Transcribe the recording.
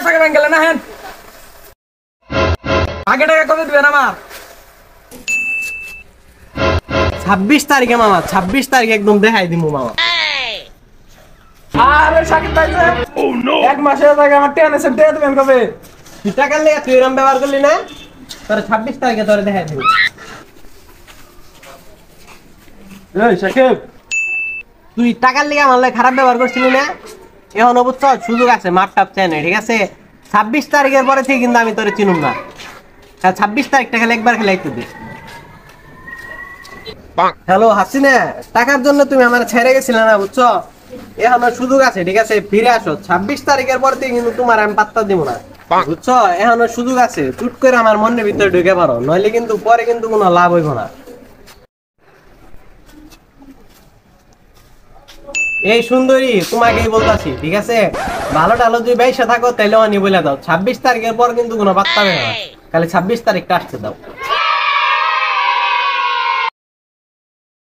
টাকা ব্যাংক গেলে না হেন আগে টাকা কবে দিবেন আমার 26 তারিখে মামা, 26 তারিখে একদম দেখাই দিমু মামা। আরে সাকিব ভাই এক মাসের টাকা আমার টেন এসে দিয়ে দেবেন কবে তুই টাকার লেগে তুই এরম ব্যবহার করলি না, তোর 26 তারিখে তোরে দেখাই দিমু। এই সাকিব তুই টাকার লেগে আমার লাগে খারাপ ব্যবহার করছিলি না, এখন বুঝছ সুযোগ আছে, মাপ টাপ চেনে, ঠিক আছে? 26 তারিখের পরে থেকে কিন্তু আমি তোরে চিনুম না। 26 তারিখটা খেলে একবার খেলে একটু দিস। হ্যালো হাসিনা, টাকার জন্য তুমি আমার ছেড়ে গেছিলে না, বুঝছো? এখন সুযোগ আছে, ঠিক আছে? ফিরে আসো। 26 তারিখের পর থেকে কিন্তু তোমার আমি পাত্তা দিব না, বুঝছো? এখন সুযোগ আছে, চুট করে আমার মনের ভিতরে ঢুকে পারো, নইলে কিন্তু পরে কিন্তু কোনো লাভ হইব না। এই সুন্দরী, তোমাকেই বলতাছি, ঠিক আছে? ভালো টালো যদি বেশে থাকো তাহলে অনি বলে দাও, 26 তারিখের পর কিন্তু কোনো পাত্তা হবে না, খালি 26 তারিখটা আসতে দাও।